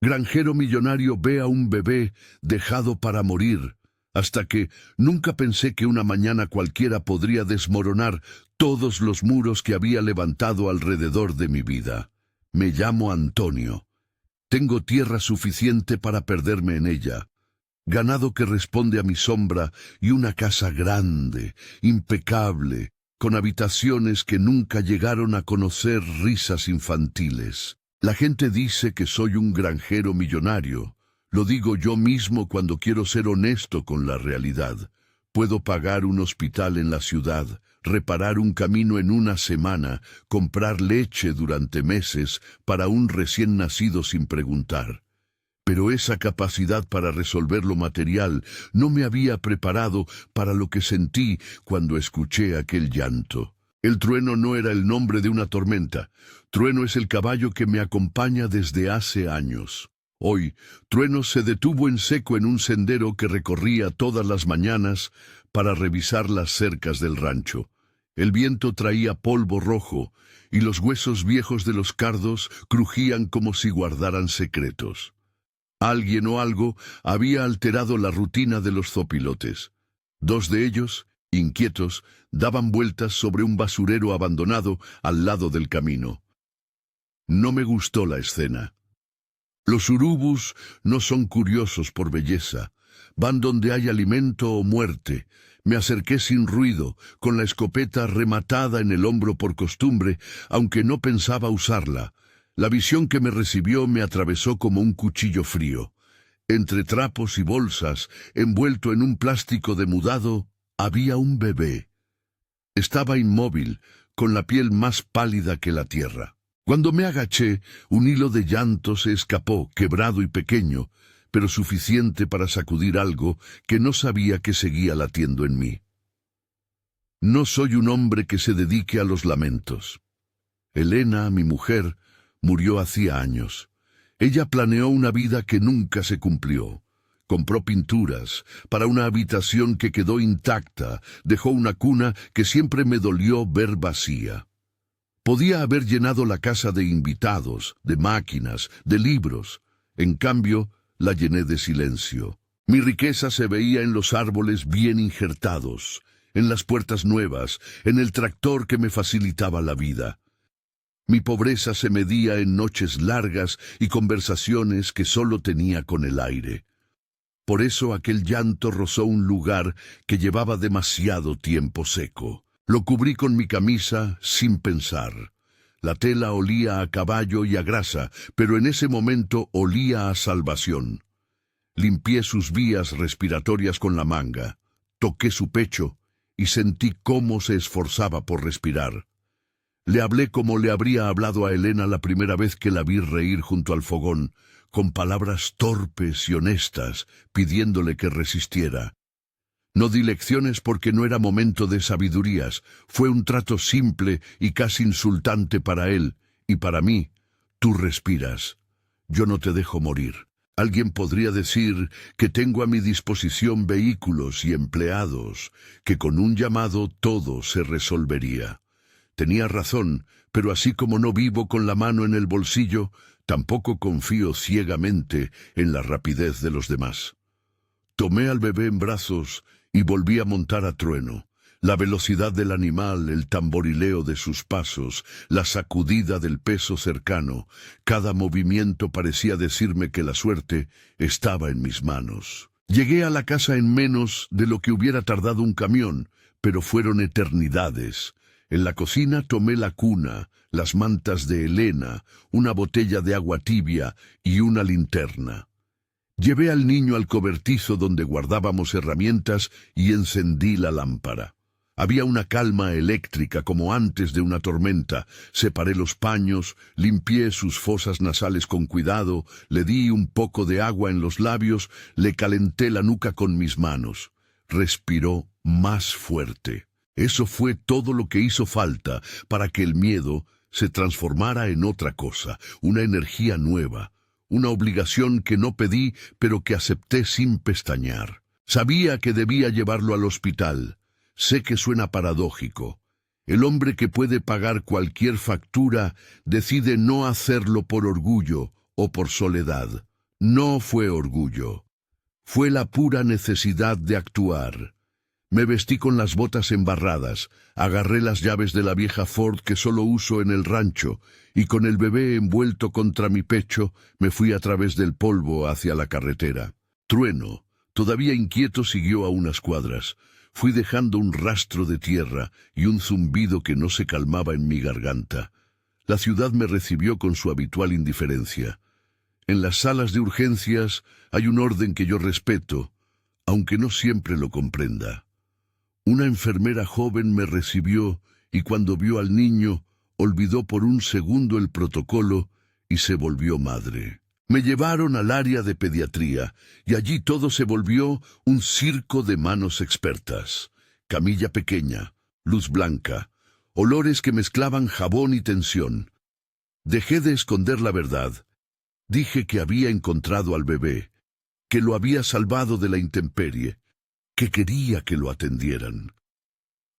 Granjero millonario ve a un bebé dejado para morir, hasta que nunca pensé que una mañana cualquiera podría desmoronar todos los muros que había levantado alrededor de mi vida. Me llamo Antonio. Tengo tierra suficiente para perderme en ella, ganado que responde a mi sombra y una casa grande, impecable, con habitaciones que nunca llegaron a conocer risas infantiles. La gente dice que soy un granjero millonario. Lo digo yo mismo cuando quiero ser honesto con la realidad. Puedo pagar un hospital en la ciudad, reparar un camino en una semana, comprar leche durante meses para un recién nacido sin preguntar. Pero esa capacidad para resolver lo material no me había preparado para lo que sentí cuando escuché aquel llanto. El trueno no era el nombre de una tormenta. Trueno es el caballo que me acompaña desde hace años. Hoy, Trueno se detuvo en seco en un sendero que recorría todas las mañanas para revisar las cercas del rancho. El viento traía polvo rojo y los huesos viejos de los cardos crujían como si guardaran secretos. Alguien o algo había alterado la rutina de los zopilotes. Dos de ellos, inquietos, daban vueltas sobre un basurero abandonado al lado del camino. No me gustó la escena. Los urubus no son curiosos por belleza. Van donde hay alimento o muerte. Me acerqué sin ruido, con la escopeta rematada en el hombro por costumbre, aunque no pensaba usarla. La visión que me recibió me atravesó como un cuchillo frío. Entre trapos y bolsas, envuelto en un plástico demudado, había un bebé. Estaba inmóvil, con la piel más pálida que la tierra. Cuando me agaché, un hilo de llanto se escapó, quebrado y pequeño, pero suficiente para sacudir algo que no sabía que seguía latiendo en mí. No soy un hombre que se dedique a los lamentos. Elena, mi mujer, murió hacía años. Ella planeó una vida que nunca se cumplió. Compró pinturas para una habitación que quedó intacta, dejó una cuna que siempre me dolió ver vacía. Podía haber llenado la casa de invitados, de máquinas, de libros. En cambio, la llené de silencio. Mi riqueza se veía en los árboles bien injertados, en las puertas nuevas, en el tractor que me facilitaba la vida. Mi pobreza se medía en noches largas y conversaciones que solo tenía con el aire. Por eso aquel llanto rozó un lugar que llevaba demasiado tiempo seco. Lo cubrí con mi camisa sin pensar. La tela olía a caballo y a grasa, pero en ese momento olía a salvación. Limpié sus vías respiratorias con la manga, toqué su pecho y sentí cómo se esforzaba por respirar. Le hablé como le habría hablado a Elena la primera vez que la vi reír junto al fogón, con palabras torpes y honestas, pidiéndole que resistiera. No di lecciones porque no era momento de sabidurías. Fue un trato simple y casi insultante para él, y para mí. Tú respiras. Yo no te dejo morir. Alguien podría decir que tengo a mi disposición vehículos y empleados, que con un llamado todo se resolvería. Tenía razón, pero así como no vivo con la mano en el bolsillo, tampoco confío ciegamente en la rapidez de los demás. Tomé al bebé en brazos y volví a montar a Trueno. La velocidad del animal, el tamborileo de sus pasos, la sacudida del peso cercano, cada movimiento parecía decirme que la suerte estaba en mis manos. Llegué a la casa en menos de lo que hubiera tardado un camión, pero fueron eternidades. En la cocina tomé la cuna, las mantas de Elena, una botella de agua tibia y una linterna. Llevé al niño al cobertizo donde guardábamos herramientas y encendí la lámpara. Había una calma eléctrica como antes de una tormenta. Separé los paños, limpié sus fosas nasales con cuidado, le di un poco de agua en los labios, le calenté la nuca con mis manos. Respiró más fuerte. Eso fue todo lo que hizo falta para que el miedo se transformara en otra cosa, una energía nueva. Una obligación que no pedí, pero que acepté sin pestañear. Sabía que debía llevarlo al hospital. Sé que suena paradójico. El hombre que puede pagar cualquier factura decide no hacerlo por orgullo o por soledad. No fue orgullo. Fue la pura necesidad de actuar. Me vestí con las botas embarradas, agarré las llaves de la vieja Ford que solo uso en el rancho, y con el bebé envuelto contra mi pecho, me fui a través del polvo hacia la carretera. Trueno, todavía inquieto, siguió a unas cuadras. Fui dejando un rastro de tierra y un zumbido que no se calmaba en mi garganta. La ciudad me recibió con su habitual indiferencia. En las salas de urgencias hay un orden que yo respeto, aunque no siempre lo comprenda. Una enfermera joven me recibió y cuando vio al niño, olvidó por un segundo el protocolo y se volvió madre. Me llevaron al área de pediatría y allí todo se volvió un circo de manos expertas. Camilla pequeña, luz blanca, olores que mezclaban jabón y tensión. Dejé de esconder la verdad. Dije que había encontrado al bebé, que lo había salvado de la intemperie, que quería que lo atendieran.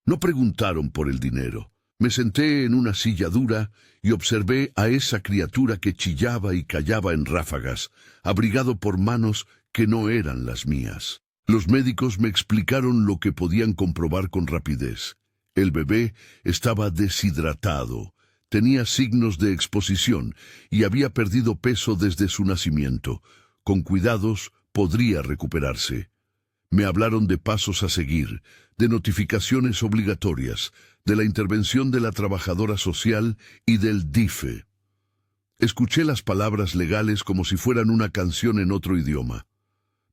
No preguntaron por el dinero. Me senté en una silla dura y observé a esa criatura que chillaba y callaba en ráfagas, abrigado por manos que no eran las mías. Los médicos me explicaron lo que podían comprobar con rapidez. El bebé estaba deshidratado, tenía signos de exposición y había perdido peso desde su nacimiento. Con cuidados podría recuperarse. Me hablaron de pasos a seguir, de notificaciones obligatorias, de la intervención de la trabajadora social y del DIFE. Escuché las palabras legales como si fueran una canción en otro idioma.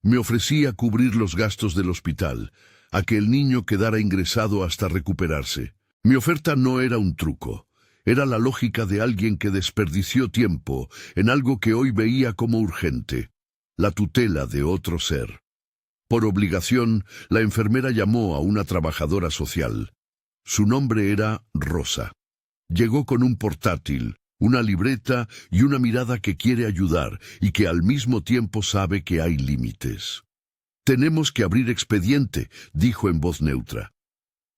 Me ofrecí a cubrir los gastos del hospital, a que el niño quedara ingresado hasta recuperarse. Mi oferta no era un truco, era la lógica de alguien que desperdició tiempo en algo que hoy veía como urgente, la tutela de otro ser. Por obligación, la enfermera llamó a una trabajadora social. Su nombre era Rosa. Llegó con un portátil, una libreta y una mirada que quiere ayudar y que al mismo tiempo sabe que hay límites. «Tenemos que abrir expediente», dijo en voz neutra.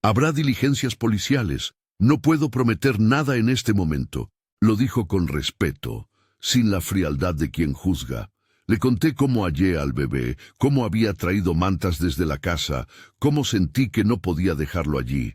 «Habrá diligencias policiales. No puedo prometer nada en este momento». Lo dijo con respeto, sin la frialdad de quien juzga. Le conté cómo hallé al bebé, cómo había traído mantas desde la casa, cómo sentí que no podía dejarlo allí.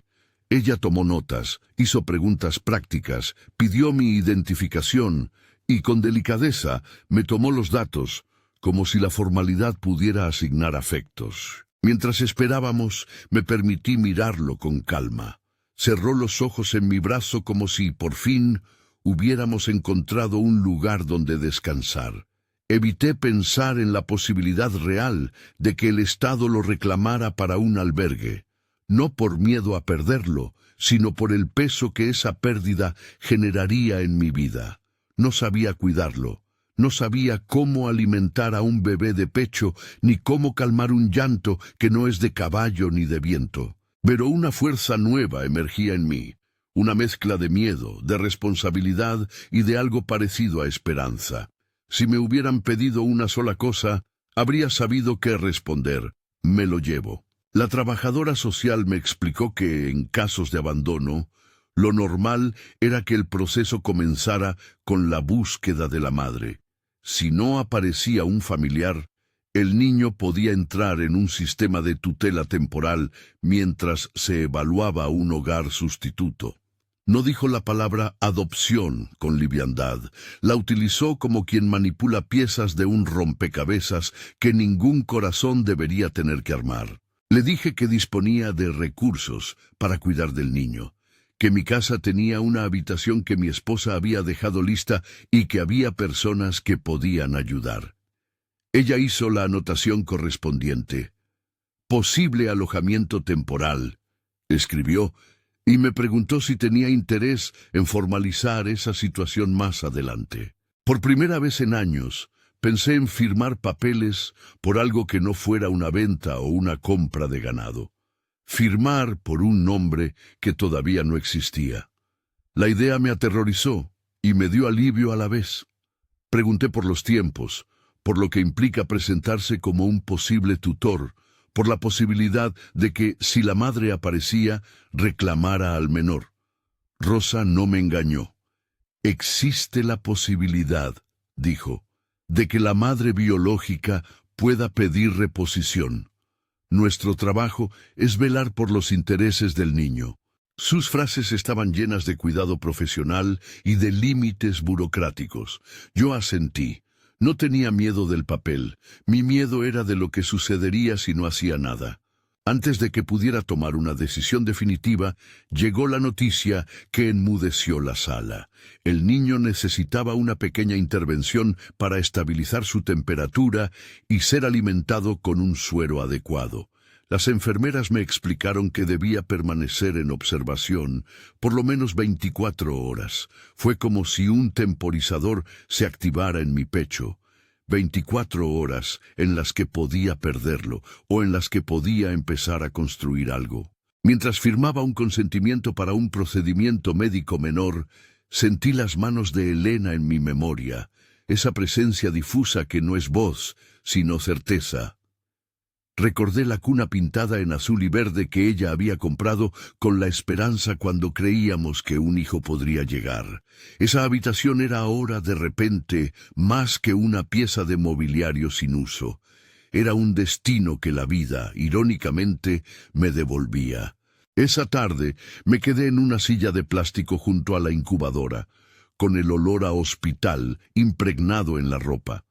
Ella tomó notas, hizo preguntas prácticas, pidió mi identificación y con delicadeza me tomó los datos, como si la formalidad pudiera asignar afectos. Mientras esperábamos, me permití mirarlo con calma. Cerró los ojos en mi brazo como si, por fin, hubiéramos encontrado un lugar donde descansar. Evité pensar en la posibilidad real de que el Estado lo reclamara para un albergue, no por miedo a perderlo, sino por el peso que esa pérdida generaría en mi vida. No sabía cuidarlo, no sabía cómo alimentar a un bebé de pecho, ni cómo calmar un llanto que no es de caballo ni de viento. Pero una fuerza nueva emergía en mí, una mezcla de miedo, de responsabilidad y de algo parecido a esperanza. Si me hubieran pedido una sola cosa, habría sabido qué responder. Me lo llevo. La trabajadora social me explicó que, en casos de abandono, lo normal era que el proceso comenzara con la búsqueda de la madre. Si no aparecía un familiar, el niño podía entrar en un sistema de tutela temporal mientras se evaluaba un hogar sustituto. No dijo la palabra adopción con liviandad. La utilizó como quien manipula piezas de un rompecabezas que ningún corazón debería tener que armar. Le dije que disponía de recursos para cuidar del niño, que mi casa tenía una habitación que mi esposa había dejado lista y que había personas que podían ayudar. Ella hizo la anotación correspondiente. «Posible alojamiento temporal», escribió, y me preguntó si tenía interés en formalizar esa situación más adelante. Por primera vez en años, pensé en firmar papeles por algo que no fuera una venta o una compra de ganado. Firmar por un nombre que todavía no existía. La idea me aterrorizó y me dio alivio a la vez. Pregunté por los tiempos, por lo que implica presentarse como un posible tutor, por la posibilidad de que, si la madre aparecía, reclamara al menor. Rosa no me engañó. «Existe la posibilidad», dijo. de que la madre biológica pueda pedir reposición. Nuestro trabajo es velar por los intereses del niño. Sus frases estaban llenas de cuidado profesional y de límites burocráticos. Yo asentí. No tenía miedo del papel. Mi miedo era de lo que sucedería si no hacía nada. Antes de que pudiera tomar una decisión definitiva, llegó la noticia que enmudeció la sala. El niño necesitaba una pequeña intervención para estabilizar su temperatura y ser alimentado con un suero adecuado. Las enfermeras me explicaron que debía permanecer en observación por lo menos 24 horas. Fue como si un temporizador se activara en mi pecho. 24 horas en las que podía perderlo o en las que podía empezar a construir algo. Mientras firmaba un consentimiento para un procedimiento médico menor, sentí las manos de Elena en mi memoria, esa presencia difusa que no es voz, sino certeza. Recordé la cuna pintada en azul y verde que ella había comprado con la esperanza cuando creíamos que un hijo podría llegar. Esa habitación era ahora, de repente, más que una pieza de mobiliario sin uso. Era un destino que la vida, irónicamente, me devolvía. Esa tarde me quedé en una silla de plástico junto a la incubadora, con el olor a hospital impregnado en la ropa.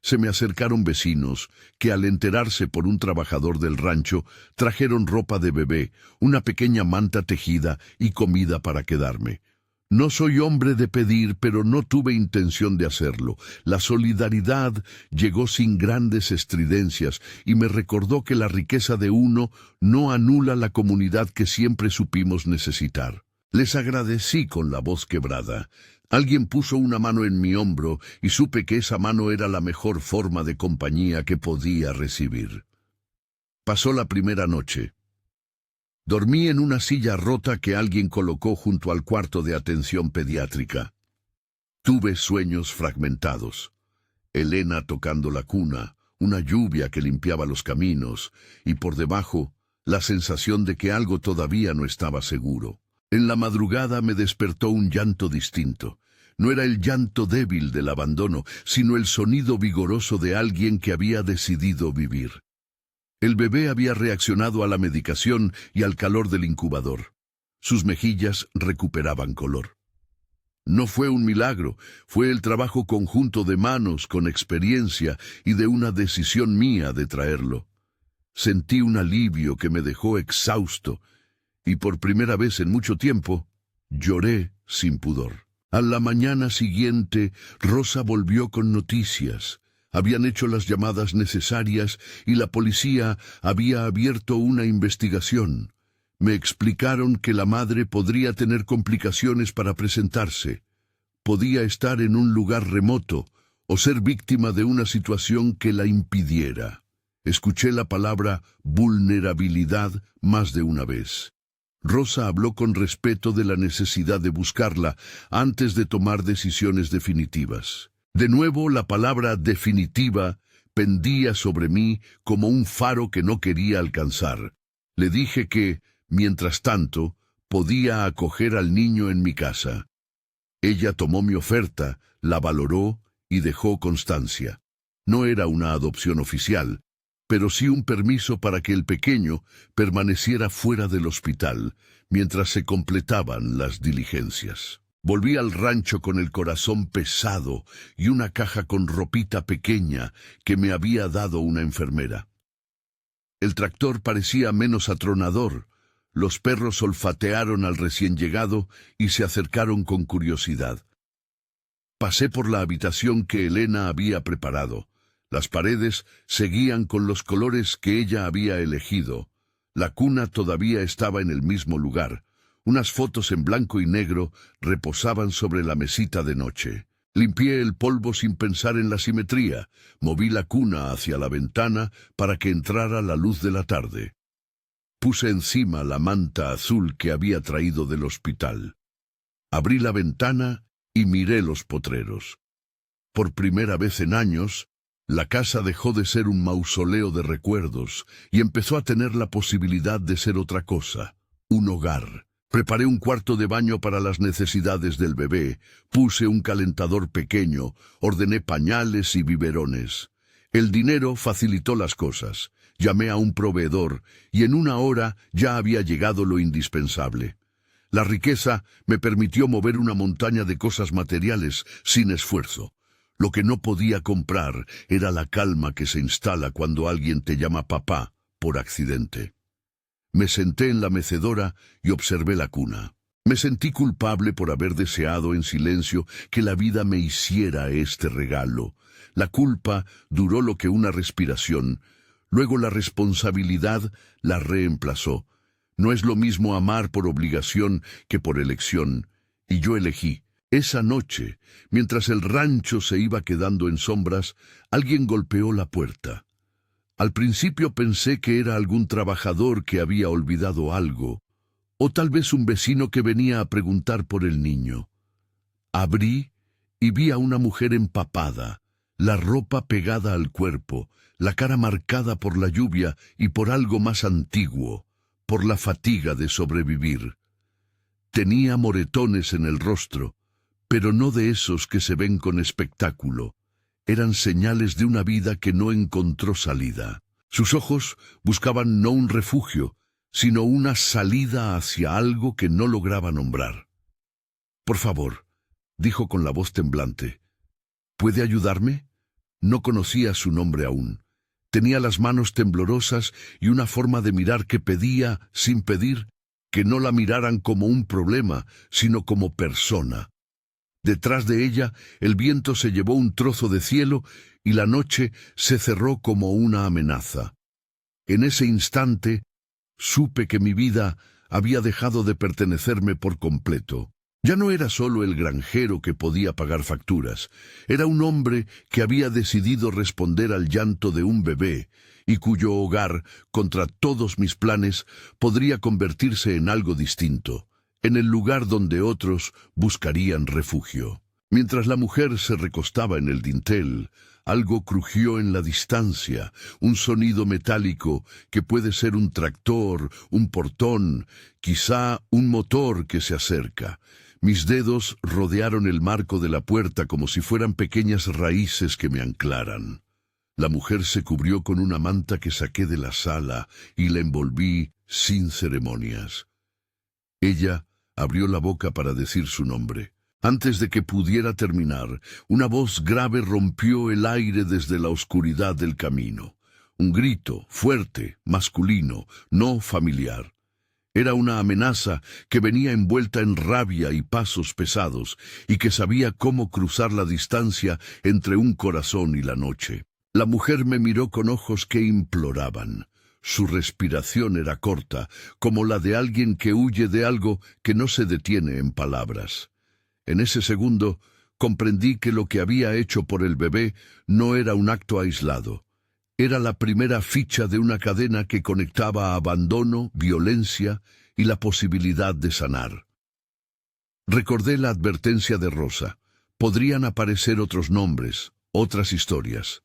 Se me acercaron vecinos que, al enterarse por un trabajador del rancho, trajeron ropa de bebé, una pequeña manta tejida y comida para quedarme. No soy hombre de pedir, pero no tuve intención de hacerlo. La solidaridad llegó sin grandes estridencias y me recordó que la riqueza de uno no anula la comunidad que siempre supimos necesitar. Les agradecí con la voz quebrada. Alguien puso una mano en mi hombro y supe que esa mano era la mejor forma de compañía que podía recibir. Pasó la primera noche. Dormí en una silla rota que alguien colocó junto al cuarto de atención pediátrica. Tuve sueños fragmentados. Elena tocando la cuna, una lluvia que limpiaba los caminos, y por debajo, la sensación de que algo todavía no estaba seguro. En la madrugada me despertó un llanto distinto. No era el llanto débil del abandono, sino el sonido vigoroso de alguien que había decidido vivir. El bebé había reaccionado a la medicación y al calor del incubador. Sus mejillas recuperaban color. No fue un milagro, fue el trabajo conjunto de manos con experiencia y de una decisión mía de traerlo. Sentí un alivio que me dejó exhausto, y por primera vez en mucho tiempo, lloré sin pudor. A la mañana siguiente, Rosa volvió con noticias. Habían hecho las llamadas necesarias y la policía había abierto una investigación. Me explicaron que la madre podría tener complicaciones para presentarse. Podía estar en un lugar remoto o ser víctima de una situación que la impidiera. Escuché la palabra vulnerabilidad más de una vez. Rosa habló con respeto de la necesidad de buscarla antes de tomar decisiones definitivas. De nuevo, la palabra definitiva pendía sobre mí como un faro que no quería alcanzar. Le dije que, mientras tanto, podía acoger al niño en mi casa. Ella tomó mi oferta, la valoró y dejó constancia. No era una adopción oficial, pero sí un permiso para que el pequeño permaneciera fuera del hospital, mientras se completaban las diligencias. Volví al rancho con el corazón pesado y una caja con ropita pequeña que me había dado una enfermera. El tractor parecía menos atronador. Los perros olfatearon al recién llegado y se acercaron con curiosidad. Pasé por la habitación que Elena había preparado. Las paredes seguían con los colores que ella había elegido. La cuna todavía estaba en el mismo lugar. Unas fotos en blanco y negro reposaban sobre la mesita de noche. Limpié el polvo sin pensar en la simetría. Moví la cuna hacia la ventana para que entrara la luz de la tarde. Puse encima la manta azul que había traído del hospital. Abrí la ventana y miré los potreros. Por primera vez en años, la casa dejó de ser un mausoleo de recuerdos y empezó a tener la posibilidad de ser otra cosa, un hogar. Preparé un cuarto de baño para las necesidades del bebé, puse un calentador pequeño, ordené pañales y biberones. El dinero facilitó las cosas. Llamé a un proveedor y en una hora ya había llegado lo indispensable. La riqueza me permitió mover una montaña de cosas materiales sin esfuerzo. Lo que no podía comprar era la calma que se instala cuando alguien te llama papá por accidente. Me senté en la mecedora y observé la cuna. Me sentí culpable por haber deseado en silencio que la vida me hiciera este regalo. La culpa duró lo que una respiración. Luego la responsabilidad la reemplazó. No es lo mismo amar por obligación que por elección. Y yo elegí. Esa noche, mientras el rancho se iba quedando en sombras, alguien golpeó la puerta. Al principio pensé que era algún trabajador que había olvidado algo, o tal vez un vecino que venía a preguntar por el niño. Abrí y vi a una mujer empapada, la ropa pegada al cuerpo, la cara marcada por la lluvia y por algo más antiguo, por la fatiga de sobrevivir. Tenía moretones en el rostro, pero no de esos que se ven con espectáculo. Eran señales de una vida que no encontró salida. Sus ojos buscaban no un refugio, sino una salida hacia algo que no lograba nombrar. «Por favor», dijo con la voz temblante, «¿puede ayudarme?» No conocía su nombre aún. Tenía las manos temblorosas y una forma de mirar que pedía, sin pedir, que no la miraran como un problema, sino como persona. Detrás de ella, el viento se llevó un trozo de cielo y la noche se cerró como una amenaza. En ese instante, supe que mi vida había dejado de pertenecerme por completo. Ya no era solo el granjero que podía pagar facturas. Era un hombre que había decidido responder al llanto de un bebé y cuyo hogar, contra todos mis planes, podría convertirse en algo distinto, en el lugar donde otros buscarían refugio. Mientras la mujer se recostaba en el dintel, algo crujió en la distancia, un sonido metálico que puede ser un tractor, un portón, quizá un motor que se acerca. Mis dedos rodearon el marco de la puerta como si fueran pequeñas raíces que me anclaran. La mujer se cubrió con una manta que saqué de la sala y la envolví sin ceremonias. Ella abrió la boca para decir su nombre. Antes de que pudiera terminar, una voz grave rompió el aire desde la oscuridad del camino. Un grito, fuerte, masculino, no familiar. Era una amenaza que venía envuelta en rabia y pasos pesados, y que sabía cómo cruzar la distancia entre un corazón y la noche. La mujer me miró con ojos que imploraban. Su respiración era corta, como la de alguien que huye de algo que no se detiene en palabras. En ese segundo, comprendí que lo que había hecho por el bebé no era un acto aislado. Era la primera ficha de una cadena que conectaba abandono, violencia y la posibilidad de sanar. Recordé la advertencia de Rosa. Podrían aparecer otros nombres, otras historias.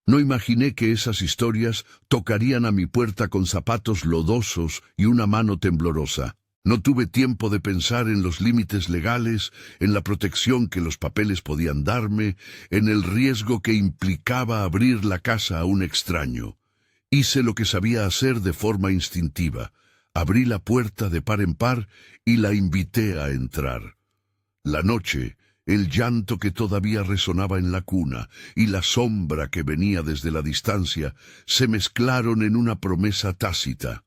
No imaginé que esas historias tocarían a mi puerta con zapatos lodosos y una mano temblorosa. No tuve tiempo de pensar en los límites legales, en la protección que los papeles podían darme, en el riesgo que implicaba abrir la casa a un extraño. Hice lo que sabía hacer de forma instintiva. Abrí la puerta de par en par y la invité a entrar. La noche, el llanto que todavía resonaba en la cuna y la sombra que venía desde la distancia se mezclaron en una promesa tácita.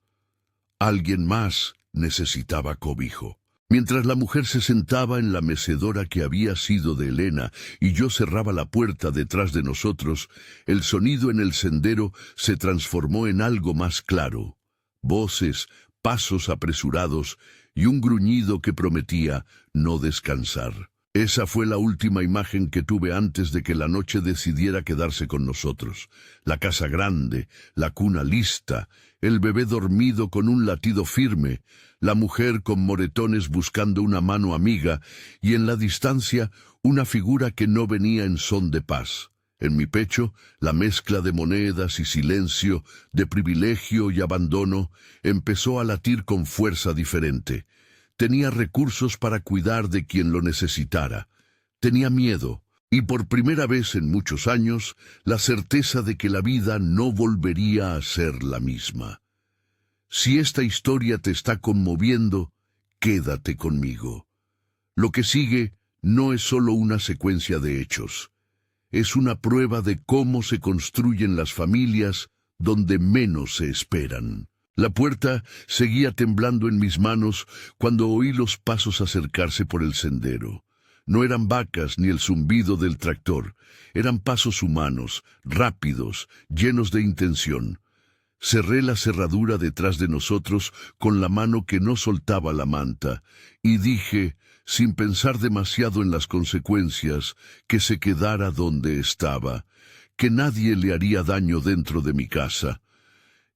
Alguien más necesitaba cobijo. Mientras la mujer se sentaba en la mecedora que había sido de Elena y yo cerraba la puerta detrás de nosotros, el sonido en el sendero se transformó en algo más claro. Voces, pasos apresurados y un gruñido que prometía no descansar. Esa fue la última imagen que tuve antes de que la noche decidiera quedarse con nosotros. La casa grande, la cuna lista, el bebé dormido con un latido firme, la mujer con moretones buscando una mano amiga y en la distancia una figura que no venía en son de paz. En mi pecho, la mezcla de monedas y silencio, de privilegio y abandono, empezó a latir con fuerza diferente. Tenía recursos para cuidar de quien lo necesitara. Tenía miedo, y por primera vez en muchos años, la certeza de que la vida no volvería a ser la misma. Si esta historia te está conmoviendo, quédate conmigo. Lo que sigue no es solo una secuencia de hechos. Es una prueba de cómo se construyen las familias donde menos se esperan. La puerta seguía temblando en mis manos cuando oí los pasos acercarse por el sendero. No eran vacas ni el zumbido del tractor, eran pasos humanos, rápidos, llenos de intención. Cerré la cerradura detrás de nosotros con la mano que no soltaba la manta, y dije, sin pensar demasiado en las consecuencias, que se quedara donde estaba, que nadie le haría daño dentro de mi casa.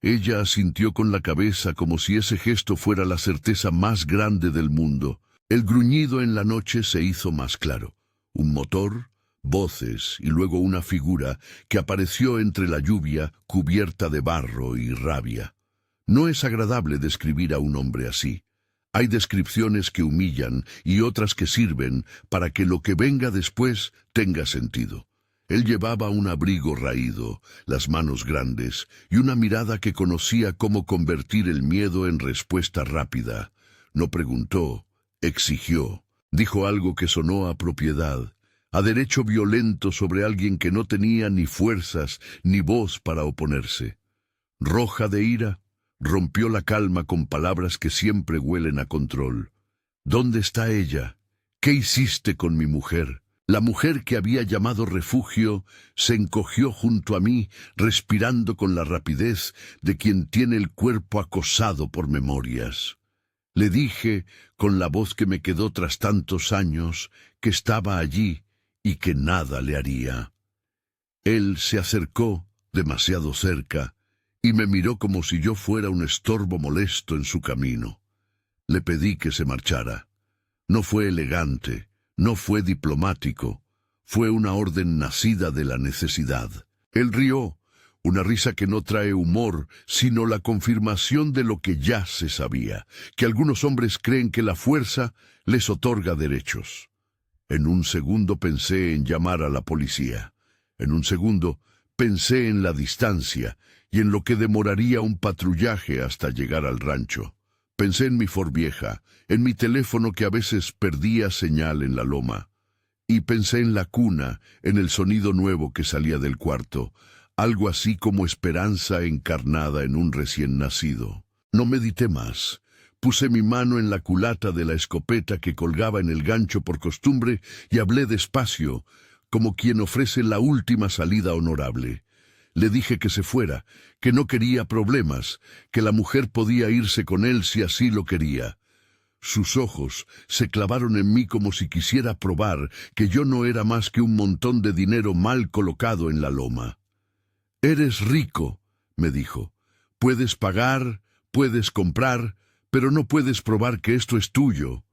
Ella asintió con la cabeza como si ese gesto fuera la certeza más grande del mundo. El gruñido en la noche se hizo más claro. Un motor, voces y luego una figura que apareció entre la lluvia cubierta de barro y rabia. No es agradable describir a un hombre así. Hay descripciones que humillan y otras que sirven para que lo que venga después tenga sentido. Él llevaba un abrigo raído, las manos grandes y una mirada que conocía cómo convertir el miedo en respuesta rápida. No preguntó, exigió. Dijo algo que sonó a propiedad, a derecho violento sobre alguien que no tenía ni fuerzas ni voz para oponerse. Roja de ira, rompió la calma con palabras que siempre huelen a control. ¿Dónde está ella? ¿Qué hiciste con mi mujer? La mujer que había llamado refugio se encogió junto a mí, respirando con la rapidez de quien tiene el cuerpo acosado por memorias. Le dije, con la voz que me quedó tras tantos años, que estaba allí y que nada le haría. Él se acercó, demasiado cerca, y me miró como si yo fuera un estorbo molesto en su camino. Le pedí que se marchara. No fue elegante, no fue diplomático, fue una orden nacida de la necesidad. Él rió, una risa que no trae humor, sino la confirmación de lo que ya se sabía, que algunos hombres creen que la fuerza les otorga derechos. En un segundo pensé en llamar a la policía. En un segundo pensé en la distancia y en lo que demoraría un patrullaje hasta llegar al rancho. Pensé en mi Ford vieja, en mi teléfono que a veces perdía señal en la loma. Y pensé en la cuna, en el sonido nuevo que salía del cuarto, algo así como esperanza encarnada en un recién nacido. No medité más. Puse mi mano en la culata de la escopeta que colgaba en el gancho por costumbre y hablé despacio, como quien ofrece la última salida honorable. Le dije que se fuera, que no quería problemas, que la mujer podía irse con él si así lo quería. Sus ojos se clavaron en mí como si quisiera probar que yo no era más que un montón de dinero mal colocado en la loma. «Eres rico», me dijo. «Puedes pagar, puedes comprar, pero no puedes probar que esto es tuyo».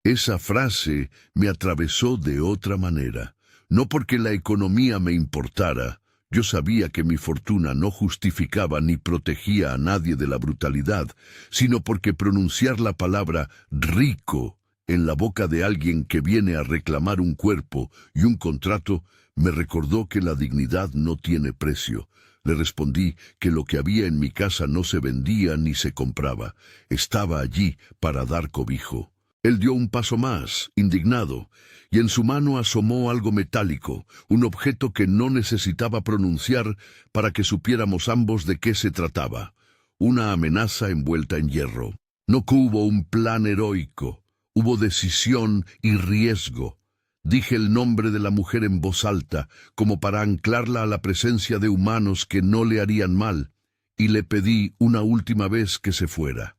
Esa frase me atravesó de otra manera, no porque la economía me importara. Yo sabía que mi fortuna no justificaba ni protegía a nadie de la brutalidad, sino porque pronunciar la palabra rico en la boca de alguien que viene a reclamar un cuerpo y un contrato me recordó que la dignidad no tiene precio. Le respondí que lo que había en mi casa no se vendía ni se compraba. Estaba allí para dar cobijo. Él dio un paso más, indignado, y en su mano asomó algo metálico, un objeto que no necesitaba pronunciar para que supiéramos ambos de qué se trataba. Una amenaza envuelta en hierro. No hubo un plan heroico, hubo decisión y riesgo. Dije el nombre de la mujer en voz alta, como para anclarla a la presencia de humanos que no le harían mal, y le pedí una última vez que se fuera.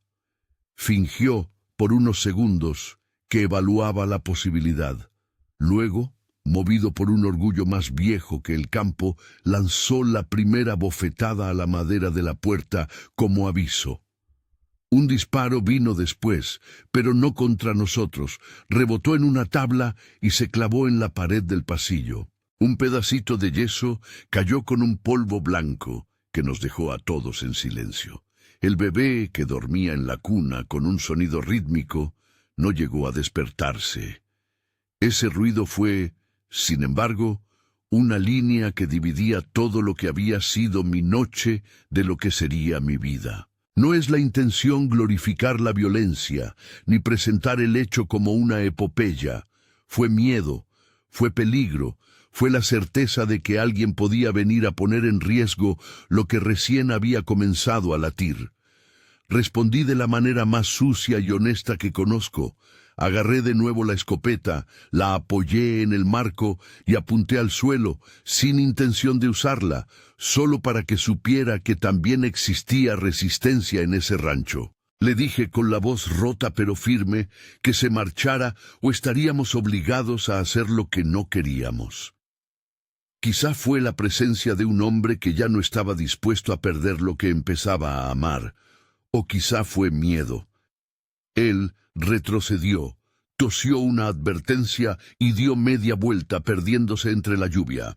Fingió, por unos segundos, que evaluaba la posibilidad. Luego, movido por un orgullo más viejo que el campo, lanzó la primera bofetada a la madera de la puerta como aviso. Un disparo vino después, pero no contra nosotros. Rebotó en una tabla y se clavó en la pared del pasillo. Un pedacito de yeso cayó con un polvo blanco que nos dejó a todos en silencio. El bebé, que dormía en la cuna con un sonido rítmico, no llegó a despertarse. Ese ruido fue, sin embargo, una línea que dividía todo lo que había sido mi noche de lo que sería mi vida. No es la intención glorificar la violencia, ni presentar el hecho como una epopeya. Fue miedo, fue peligro, fue la certeza de que alguien podía venir a poner en riesgo lo que recién había comenzado a latir. Respondí de la manera más sucia y honesta que conozco. Agarré de nuevo la escopeta, la apoyé en el marco y apunté al suelo, sin intención de usarla, solo para que supiera que también existía resistencia en ese rancho. Le dije con la voz rota pero firme que se marchara o estaríamos obligados a hacer lo que no queríamos. Quizá fue la presencia de un hombre que ya no estaba dispuesto a perder lo que empezaba a amar, o quizá fue miedo. Él retrocedió, tosió una advertencia y dio media vuelta perdiéndose entre la lluvia.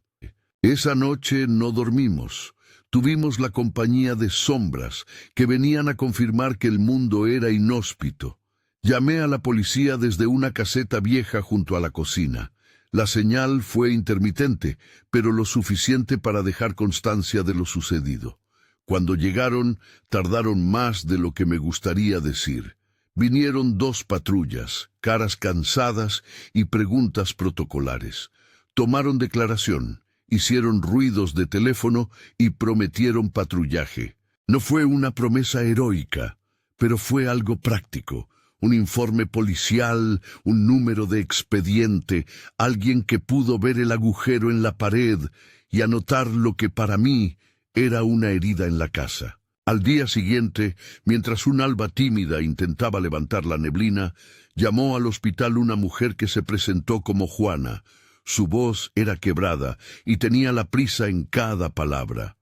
Esa noche no dormimos. Tuvimos la compañía de sombras que venían a confirmar que el mundo era inhóspito. Llamé a la policía desde una caseta vieja junto a la cocina. La señal fue intermitente, pero lo suficiente para dejar constancia de lo sucedido. Cuando llegaron, tardaron más de lo que me gustaría decir. Vinieron 2 patrullas, caras cansadas y preguntas protocolares. Tomaron declaración, hicieron ruidos de teléfono y prometieron patrullaje. No fue una promesa heroica, pero fue algo práctico. Un informe policial, un número de expediente, alguien que pudo ver el agujero en la pared y anotar lo que para mí era una herida en la casa. Al día siguiente, mientras un alba tímida intentaba levantar la neblina, llamó al hospital una mujer que se presentó como Juana. Su voz era quebrada y tenía la prisa en cada palabra.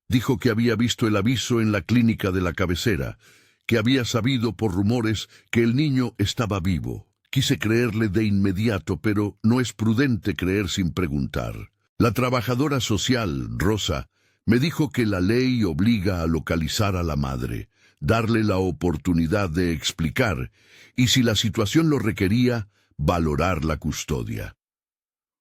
Dijo que había visto el aviso en la clínica de la cabecera, que había sabido por rumores que el niño estaba vivo. Quise creerle de inmediato, pero no es prudente creer sin preguntar. La trabajadora social, Rosa, me dijo que la ley obliga a localizar a la madre, darle la oportunidad de explicar, y si la situación lo requería, valorar la custodia.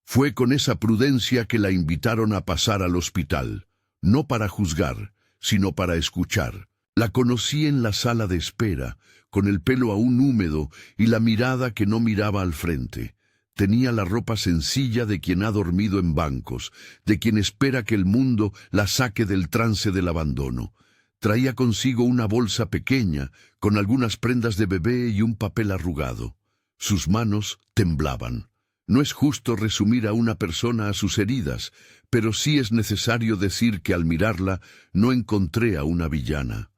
Fue con esa prudencia que la invitaron a pasar al hospital, no para juzgar, sino para escuchar. La conocí en la sala de espera, con el pelo aún húmedo y la mirada que no miraba al frente. Tenía la ropa sencilla de quien ha dormido en bancos, de quien espera que el mundo la saque del trance del abandono. Traía consigo una bolsa pequeña, con algunas prendas de bebé y un papel arrugado. Sus manos temblaban. No es justo resumir a una persona a sus heridas, pero sí es necesario decir que al mirarla no encontré a una villana.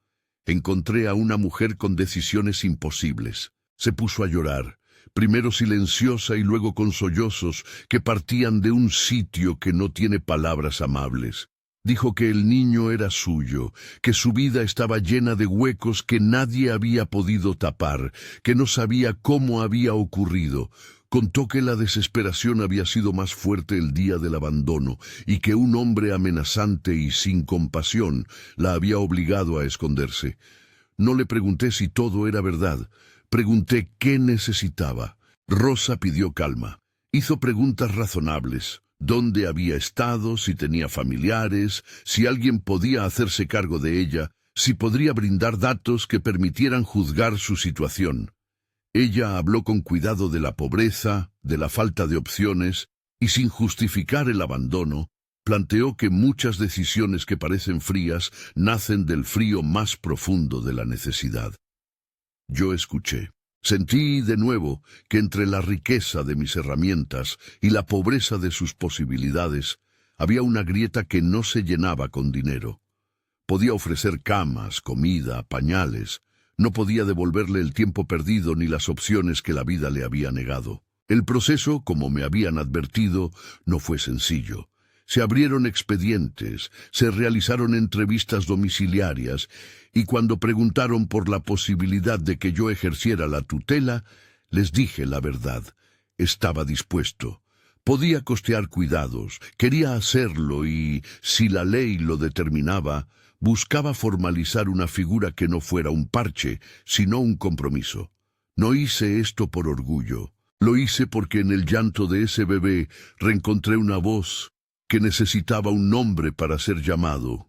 Encontré a una mujer con decisiones imposibles. Se puso a llorar, primero silenciosa y luego con sollozos que partían de un sitio que no tiene palabras amables. Dijo que el niño era suyo, que su vida estaba llena de huecos que nadie había podido tapar, que no sabía cómo había ocurrido. Contó que la desesperación había sido más fuerte el día del abandono y que un hombre amenazante y sin compasión la había obligado a esconderse. No le pregunté si todo era verdad. Pregunté qué necesitaba. Rosa pidió calma. Hizo preguntas razonables. ¿Dónde había estado? Si tenía familiares, si alguien podía hacerse cargo de ella, si podría brindar datos que permitieran juzgar su situación. Ella habló con cuidado de la pobreza, de la falta de opciones, y sin justificar el abandono, planteó que muchas decisiones que parecen frías nacen del frío más profundo de la necesidad. Yo escuché. Sentí de nuevo que entre la riqueza de mis herramientas y la pobreza de sus posibilidades había una grieta que no se llenaba con dinero. Podía ofrecer camas, comida, pañales. No podía devolverle el tiempo perdido ni las opciones que la vida le había negado. El proceso, como me habían advertido, no fue sencillo. Se abrieron expedientes, se realizaron entrevistas domiciliarias, y cuando preguntaron por la posibilidad de que yo ejerciera la tutela, les dije la verdad. Estaba dispuesto. Podía costear cuidados, quería hacerlo y, si la ley lo determinaba, buscaba formalizar una figura que no fuera un parche, sino un compromiso. No hice esto por orgullo. Lo hice porque en el llanto de ese bebé reencontré una voz que necesitaba un nombre para ser llamado,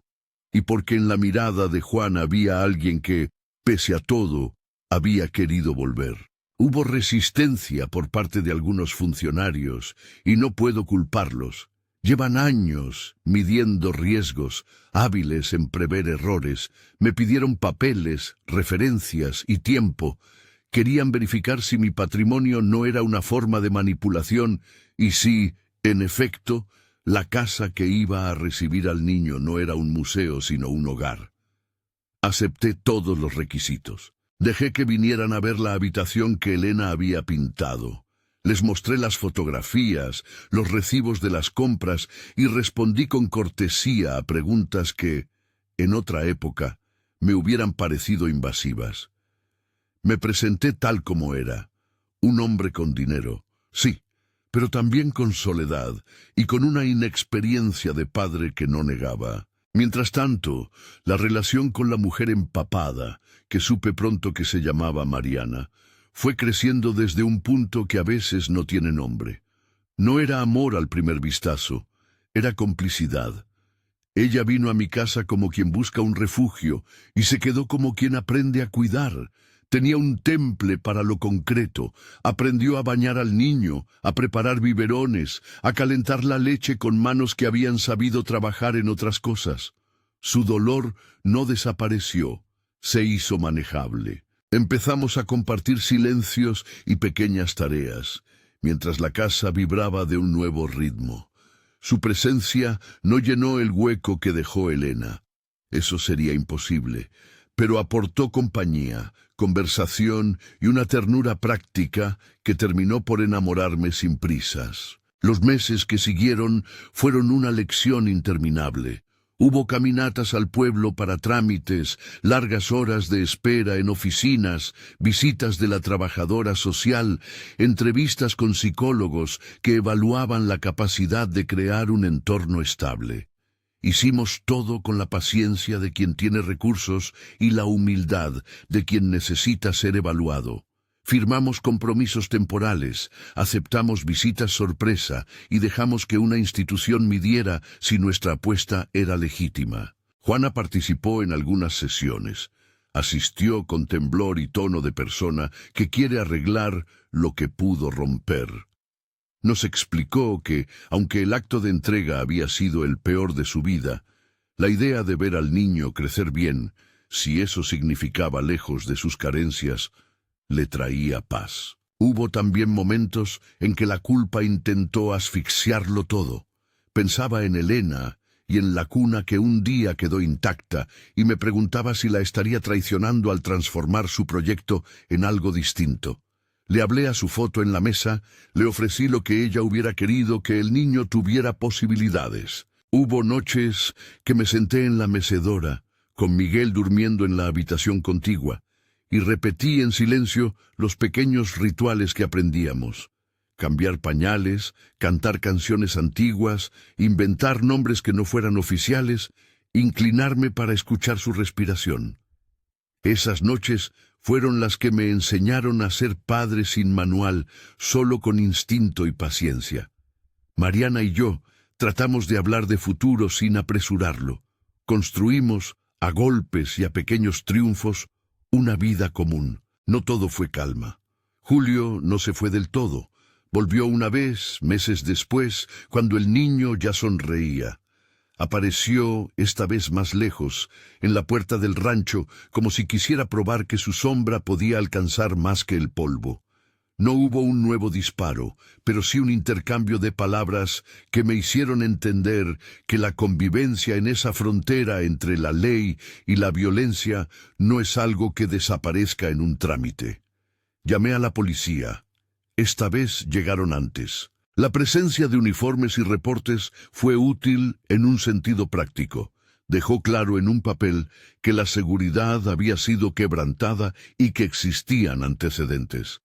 y porque en la mirada de Juan había alguien que, pese a todo, había querido volver. Hubo resistencia por parte de algunos funcionarios, y no puedo culparlos. Llevan años midiendo riesgos, hábiles en prever errores. Me pidieron papeles, referencias y tiempo. Querían verificar si mi patrimonio no era una forma de manipulación y si, en efecto, la casa que iba a recibir al niño no era un museo sino un hogar. Acepté todos los requisitos. Dejé que vinieran a ver la habitación que Elena había pintado. Les mostré las fotografías, los recibos de las compras y respondí con cortesía a preguntas que, en otra época, me hubieran parecido invasivas. Me presenté tal como era, un hombre con dinero, sí, pero también con soledad y con una inexperiencia de padre que no negaba. Mientras tanto, la relación con la mujer empapada, que supe pronto que se llamaba Mariana, fue creciendo desde un punto que a veces no tiene nombre. No era amor al primer vistazo, era complicidad. Ella vino a mi casa como quien busca un refugio y se quedó como quien aprende a cuidar. Tenía un temple para lo concreto, aprendió a bañar al niño, a preparar biberones, a calentar la leche con manos que habían sabido trabajar en otras cosas. Su dolor no desapareció, se hizo manejable. Empezamos a compartir silencios y pequeñas tareas, mientras la casa vibraba de un nuevo ritmo. Su presencia no llenó el hueco que dejó Elena. Eso sería imposible, pero aportó compañía, conversación y una ternura práctica que terminó por enamorarme sin prisas. Los meses que siguieron fueron una lección interminable. Hubo caminatas al pueblo para trámites, largas horas de espera en oficinas, visitas de la trabajadora social, entrevistas con psicólogos que evaluaban la capacidad de crear un entorno estable. Hicimos todo con la paciencia de quien tiene recursos y la humildad de quien necesita ser evaluado. Firmamos compromisos temporales, aceptamos visitas sorpresa y dejamos que una institución midiera si nuestra apuesta era legítima. Juana participó en algunas sesiones. Asistió con temblor y tono de persona que quiere arreglar lo que pudo romper. Nos explicó que, aunque el acto de entrega había sido el peor de su vida, la idea de ver al niño crecer bien, si eso significaba lejos de sus carencias, le traía paz. Hubo también momentos en que la culpa intentó asfixiarlo todo. Pensaba en Elena y en la cuna que un día quedó intacta y me preguntaba si la estaría traicionando al transformar su proyecto en algo distinto. Le hablé a su foto en la mesa, le ofrecí lo que ella hubiera querido, que el niño tuviera posibilidades. Hubo noches que me senté en la mecedora, con Miguel durmiendo en la habitación contigua, y repetí en silencio los pequeños rituales que aprendíamos. Cambiar pañales, cantar canciones antiguas, inventar nombres que no fueran oficiales, inclinarme para escuchar su respiración. Esas noches fueron las que me enseñaron a ser padre sin manual, solo con instinto y paciencia. Mariana y yo tratamos de hablar de futuro sin apresurarlo. Construimos, a golpes y a pequeños triunfos, una vida común. No todo fue calma. Julio no se fue del todo. Volvió una vez, meses después, cuando el niño ya sonreía. Apareció, esta vez más lejos, en la puerta del rancho, como si quisiera probar que su sombra podía alcanzar más que el polvo. No hubo un nuevo disparo, pero sí un intercambio de palabras que me hicieron entender que la convivencia en esa frontera entre la ley y la violencia no es algo que desaparezca en un trámite. Llamé a la policía. Esta vez llegaron antes. La presencia de uniformes y reportes fue útil en un sentido práctico. Dejó claro en un papel que la seguridad había sido quebrantada y que existían antecedentes.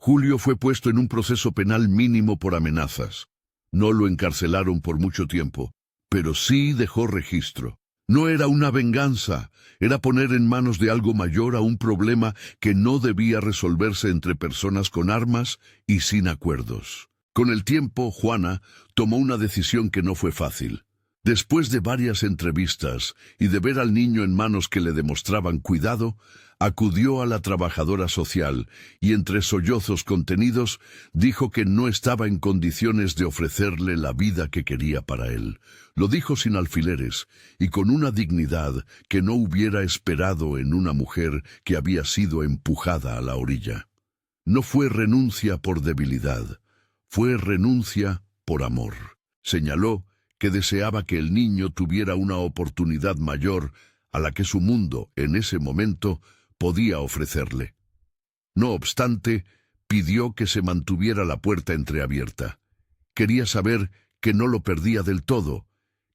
Julio fue puesto en un proceso penal mínimo por amenazas. No lo encarcelaron por mucho tiempo, pero sí dejó registro. No era una venganza, era poner en manos de algo mayor a un problema que no debía resolverse entre personas con armas y sin acuerdos. Con el tiempo, Juana tomó una decisión que no fue fácil. Después de varias entrevistas y de ver al niño en manos que le demostraban cuidado, acudió a la trabajadora social y, entre sollozos contenidos, dijo que no estaba en condiciones de ofrecerle la vida que quería para él. Lo dijo sin alfileres y con una dignidad que no hubiera esperado en una mujer que había sido empujada a la orilla. No fue renuncia por debilidad, fue renuncia por amor. Señaló que deseaba que el niño tuviera una oportunidad mayor a la que su mundo, en ese momento, podía ofrecerle. No obstante, pidió que se mantuviera la puerta entreabierta. Quería saber que no lo perdía del todo,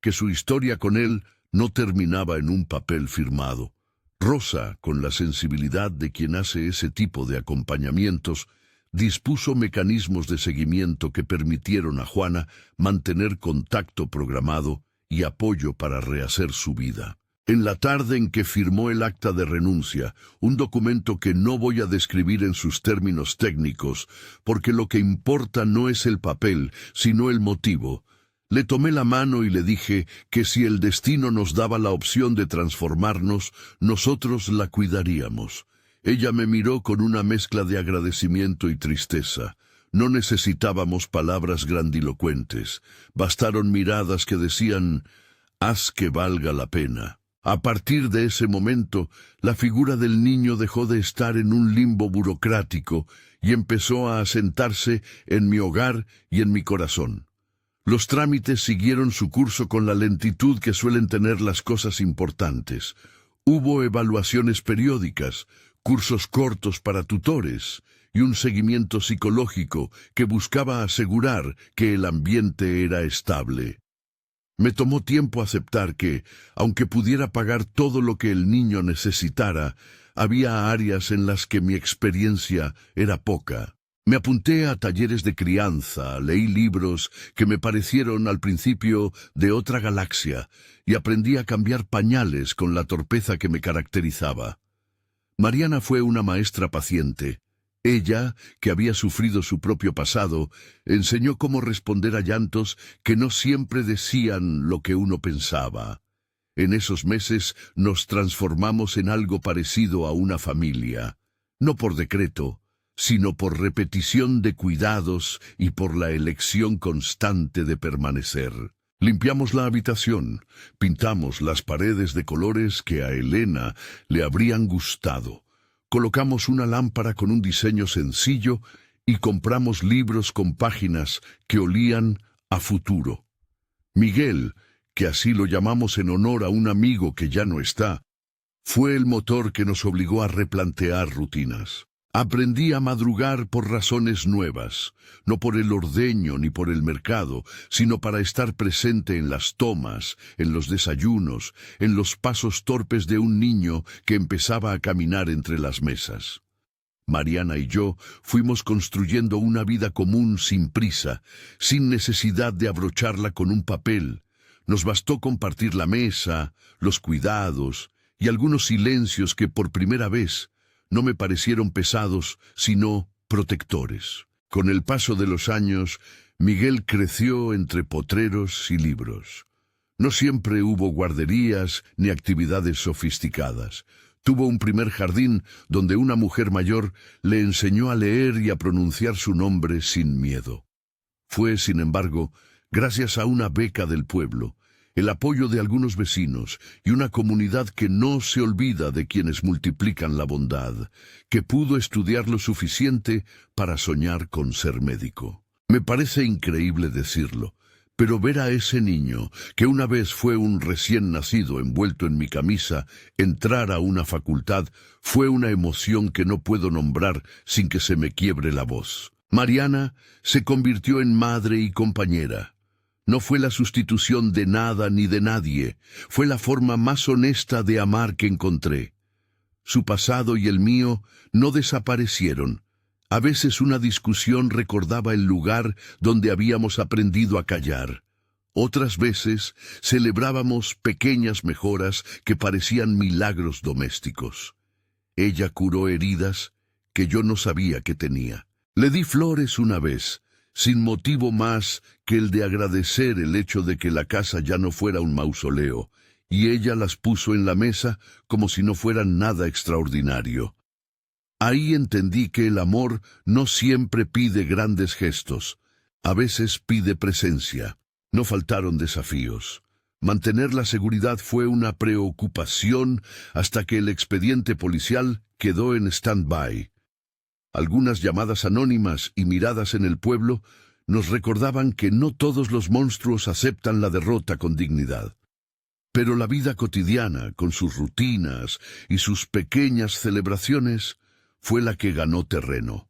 que su historia con él no terminaba en un papel firmado. Rosa, con la sensibilidad de quien hace ese tipo de acompañamientos, dispuso mecanismos de seguimiento que permitieron a Juana mantener contacto programado y apoyo para rehacer su vida. En la tarde en que firmó el acta de renuncia, un documento que no voy a describir en sus términos técnicos, porque lo que importa no es el papel, sino el motivo, le tomé la mano y le dije que si el destino nos daba la opción de transformarnos, nosotros la cuidaríamos. Ella me miró con una mezcla de agradecimiento y tristeza. No necesitábamos palabras grandilocuentes. Bastaron miradas que decían, «Haz que valga la pena». A partir de ese momento, la figura del niño dejó de estar en un limbo burocrático y empezó a asentarse en mi hogar y en mi corazón. Los trámites siguieron su curso con la lentitud que suelen tener las cosas importantes. Hubo evaluaciones periódicas, cursos cortos para tutores y un seguimiento psicológico que buscaba asegurar que el ambiente era estable. Me tomó tiempo aceptar que, aunque pudiera pagar todo lo que el niño necesitara, había áreas en las que mi experiencia era poca. Me apunté a talleres de crianza, leí libros que me parecieron al principio de otra galaxia y aprendí a cambiar pañales con la torpeza que me caracterizaba. Mariana fue una maestra paciente. Ella, que había sufrido su propio pasado, enseñó cómo responder a llantos que no siempre decían lo que uno pensaba. En esos meses nos transformamos en algo parecido a una familia, no por decreto, sino por repetición de cuidados y por la elección constante de permanecer. Limpiamos la habitación, pintamos las paredes de colores que a Elena le habrían gustado. Colocamos una lámpara con un diseño sencillo y compramos libros con páginas que olían a futuro. Miguel, que así lo llamamos en honor a un amigo que ya no está, fue el motor que nos obligó a replantear rutinas. Aprendí a madrugar por razones nuevas, no por el ordeño ni por el mercado, sino para estar presente en las tomas, en los desayunos, en los pasos torpes de un niño que empezaba a caminar entre las mesas. Mariana y yo fuimos construyendo una vida común sin prisa, sin necesidad de abrocharla con un papel. Nos bastó compartir la mesa, los cuidados y algunos silencios que por primera vez no me parecieron pesados, sino protectores. Con el paso de los años, Miguel creció entre potreros y libros. No siempre hubo guarderías ni actividades sofisticadas. Tuvo un primer jardín donde una mujer mayor le enseñó a leer y a pronunciar su nombre sin miedo. Fue, sin embargo, gracias a una beca del pueblo, el apoyo de algunos vecinos y una comunidad que no se olvida de quienes multiplican la bondad, que pudo estudiar lo suficiente para soñar con ser médico. Me parece increíble decirlo, pero ver a ese niño, que una vez fue un recién nacido envuelto en mi camisa, entrar a una facultad, fue una emoción que no puedo nombrar sin que se me quiebre la voz. Mariana se convirtió en madre y compañera. No fue la sustitución de nada ni de nadie, fue la forma más honesta de amar que encontré. Su pasado y el mío no desaparecieron, A veces una discusión recordaba el lugar donde habíamos aprendido a callar. Otras veces celebrábamos pequeñas mejoras que parecían milagros domésticos. Ella curó heridas que yo no sabía que tenía. Le di flores una vez, sin motivo más que el de agradecer el hecho de que la casa ya no fuera un mausoleo, y ella las puso en la mesa como si no fueran nada extraordinario. Ahí entendí que el amor no siempre pide grandes gestos, a veces pide presencia. No faltaron desafíos. Mantener la seguridad fue una preocupación hasta que el expediente policial quedó en stand-by. Algunas llamadas anónimas y miradas en el pueblo nos recordaban que no todos los monstruos aceptan la derrota con dignidad. Pero la vida cotidiana, con sus rutinas y sus pequeñas celebraciones, fue la que ganó terreno.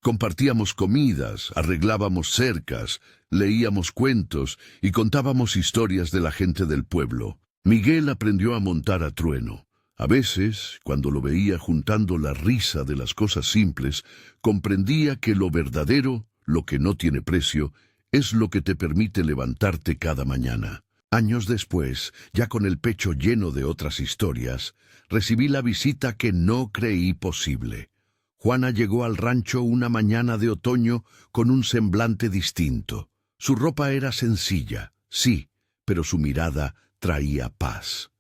Compartíamos comidas, arreglábamos cercas, leíamos cuentos y contábamos historias de la gente del pueblo. Miguel aprendió a montar a trueno. A veces, cuando lo veía juntando la risa de las cosas simples, comprendía que lo verdadero, lo que no tiene precio, es lo que te permite levantarte cada mañana. Años después, ya con el pecho lleno de otras historias, recibí la visita que no creí posible. Juana llegó al rancho una mañana de otoño con un semblante distinto. Su ropa era sencilla, sí, pero su mirada traía paz.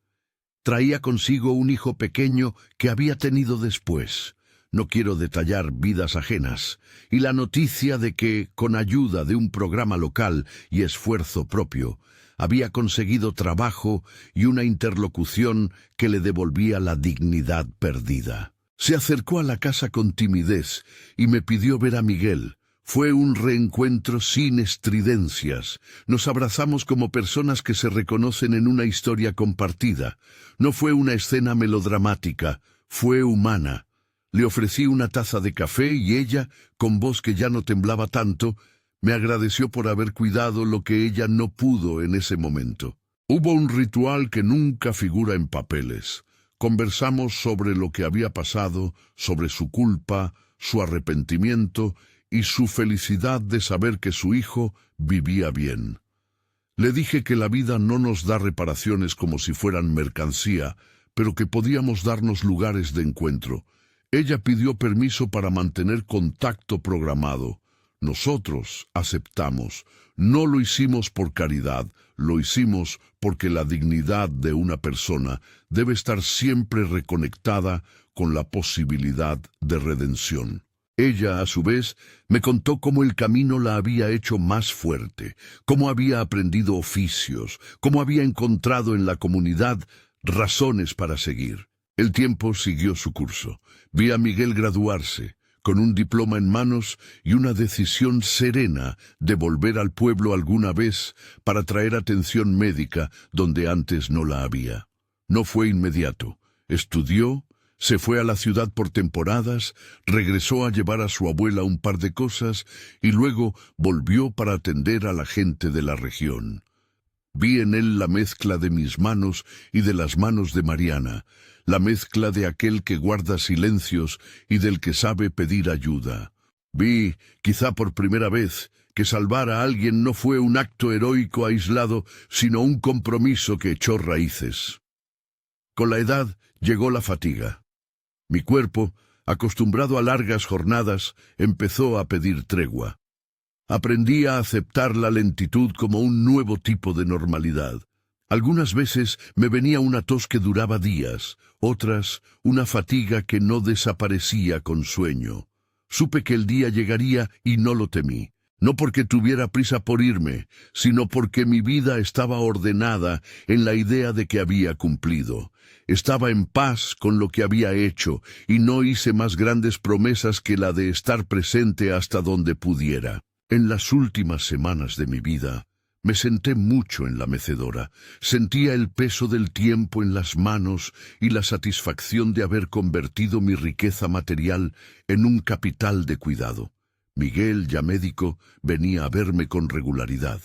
Traía consigo un hijo pequeño que había tenido después. No quiero detallar vidas ajenas, y la noticia de que, con ayuda de un programa local y esfuerzo propio, había conseguido trabajo y una interlocución que le devolvía la dignidad perdida. Se acercó a la casa con timidez y me pidió ver a Miguel. Fue un reencuentro sin estridencias. Nos abrazamos como personas que se reconocen en una historia compartida. No fue una escena melodramática, fue humana. Le ofrecí una taza de café y ella, con voz que ya no temblaba tanto, me agradeció por haber cuidado lo que ella no pudo en ese momento. Hubo un ritual que nunca figura en papeles. Conversamos sobre lo que había pasado, sobre su culpa, su arrepentimiento y su felicidad de saber que su hijo vivía bien. Le dije que la vida no nos da reparaciones como si fueran mercancía, pero que podíamos darnos lugares de encuentro. Ella pidió permiso para mantener contacto programado. Nosotros aceptamos. No lo hicimos por caridad, lo hicimos porque la dignidad de una persona debe estar siempre reconectada con la posibilidad de redención. Ella, a su vez, me contó cómo el camino la había hecho más fuerte, cómo había aprendido oficios, cómo había encontrado en la comunidad razones para seguir. El tiempo siguió su curso. Vi a Miguel graduarse, con un diploma en manos y una decisión serena de volver al pueblo alguna vez para traer atención médica donde antes no la había. No fue inmediato. Estudió, se fue a la ciudad por temporadas, regresó a llevar a su abuela un par de cosas y luego volvió para atender a la gente de la región. Vi en él la mezcla de mis manos y de las manos de Mariana, la mezcla de aquel que guarda silencios y del que sabe pedir ayuda. Vi, quizá por primera vez, que salvar a alguien no fue un acto heroico aislado, sino un compromiso que echó raíces. Con la edad llegó la fatiga. Mi cuerpo, acostumbrado a largas jornadas, empezó a pedir tregua. Aprendí a aceptar la lentitud como un nuevo tipo de normalidad. Algunas veces me venía una tos que duraba días, otras una fatiga que no desaparecía con sueño. Supe que el día llegaría y no lo temí. No porque tuviera prisa por irme, sino porque mi vida estaba ordenada en la idea de que había cumplido. Estaba en paz con lo que había hecho y no hice más grandes promesas que la de estar presente hasta donde pudiera. En las últimas semanas de mi vida, me senté mucho en la mecedora, sentía el peso del tiempo en las manos y la satisfacción de haber convertido mi riqueza material en un capital de cuidado. Miguel, ya médico, venía a verme con regularidad.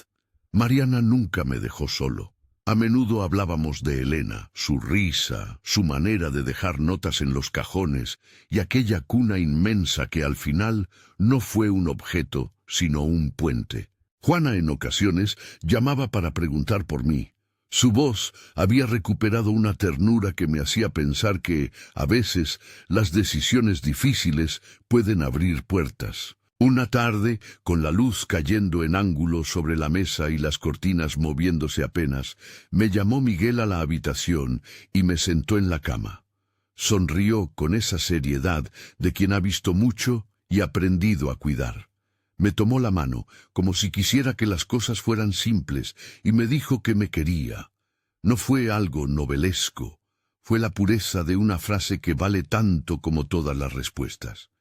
Mariana nunca me dejó solo. A menudo hablábamos de Elena, su risa, su manera de dejar notas en los cajones y aquella cuna inmensa que al final no fue un objeto, sino un puente. Juana en ocasiones llamaba para preguntar por mí. Su voz había recuperado una ternura que me hacía pensar que, a veces, las decisiones difíciles pueden abrir puertas. Una tarde, con la luz cayendo en ángulo sobre la mesa y las cortinas moviéndose apenas, me llamó Miguel a la habitación y me sentó en la cama. Sonrió con esa seriedad de quien ha visto mucho y aprendido a cuidar. Me tomó la mano, como si quisiera que las cosas fueran simples, y me dijo que me quería. No fue algo novelesco, fue la pureza de una frase que vale tanto como todas las respuestas.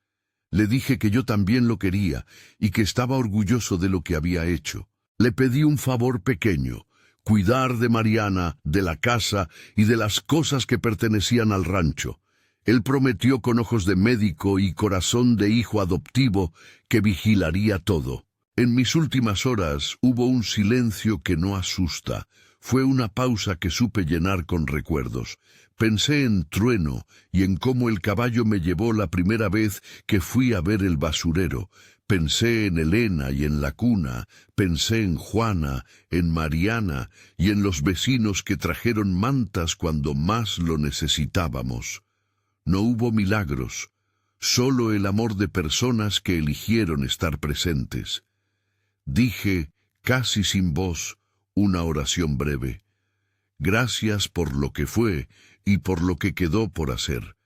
Le dije que yo también lo quería y que estaba orgulloso de lo que había hecho. Le pedí un favor pequeño, cuidar de Mariana, de la casa y de las cosas que pertenecían al rancho. Él prometió con ojos de médico y corazón de hijo adoptivo que vigilaría todo. En mis últimas horas hubo un silencio que no asusta. Fue una pausa que supe llenar con recuerdos. Pensé en Trueno y en cómo el caballo me llevó la primera vez que fui a ver el basurero. Pensé en Elena y en la cuna, pensé en Juana, en Mariana y en los vecinos que trajeron mantas cuando más lo necesitábamos. No hubo milagros, solo el amor de personas que eligieron estar presentes. Dije, casi sin voz, una oración breve. Gracias por lo que fue y por lo que quedó por hacer.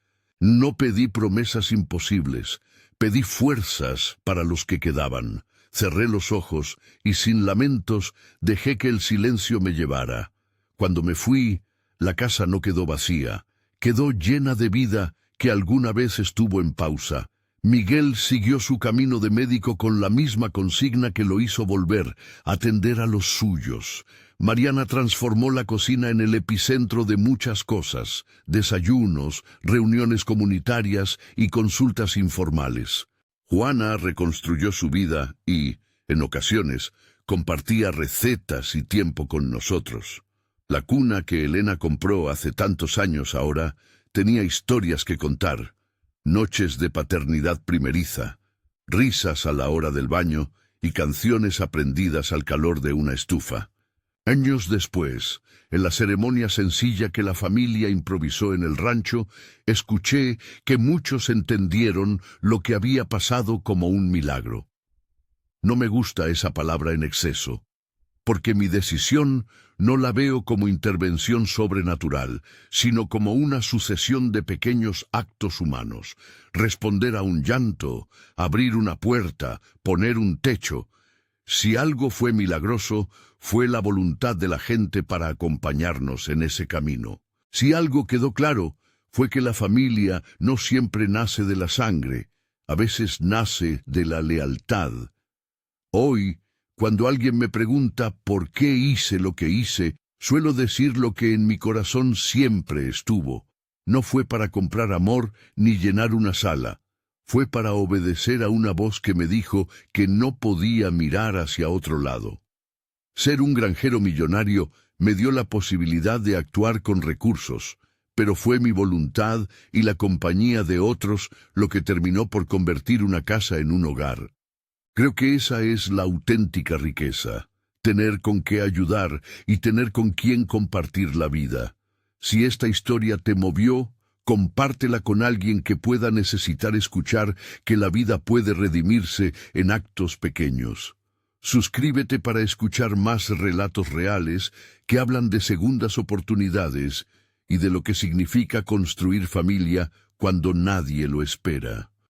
No pedí promesas imposibles, pedí fuerzas para los que quedaban. Cerré los ojos y sin lamentos dejé que el silencio me llevara. Cuando me fui, la casa no quedó vacía. Quedó llena de vida que alguna vez estuvo en pausa. Miguel siguió su camino de médico con la misma consigna que lo hizo volver, atender a los suyos. Mariana transformó la cocina en el epicentro de muchas cosas, desayunos, reuniones comunitarias y consultas informales. Juana reconstruyó su vida y, en ocasiones, compartía recetas y tiempo con nosotros. La cuna que Elena compró hace tantos años ahora tenía historias que contar, noches de paternidad primeriza, risas a la hora del baño y canciones aprendidas al calor de una estufa. Años después, en la ceremonia sencilla que la familia improvisó en el rancho, escuché que muchos entendieron lo que había pasado como un milagro. No me gusta esa palabra en exceso, porque mi decisión no la veo como intervención sobrenatural, sino como una sucesión de pequeños actos humanos. Responder a un llanto, abrir una puerta, poner un techo. Si algo fue milagroso, fue la voluntad de la gente para acompañarnos en ese camino. Si algo quedó claro, fue que la familia no siempre nace de la sangre, a veces nace de la lealtad. Hoy, cuando alguien me pregunta por qué hice lo que hice, suelo decir lo que en mi corazón siempre estuvo. No fue para comprar amor ni llenar una sala. Fue para obedecer a una voz que me dijo que no podía mirar hacia otro lado. Ser un granjero millonario me dio la posibilidad de actuar con recursos, pero fue mi voluntad y la compañía de otros lo que terminó por convertir una casa en un hogar. Creo que esa es la auténtica riqueza, tener con qué ayudar y tener con quién compartir la vida. Si esta historia te movió, compártela con alguien que pueda necesitar escuchar que la vida puede redimirse en actos pequeños. Suscríbete para escuchar más relatos reales que hablan de segundas oportunidades y de lo que significa construir familia cuando nadie lo espera.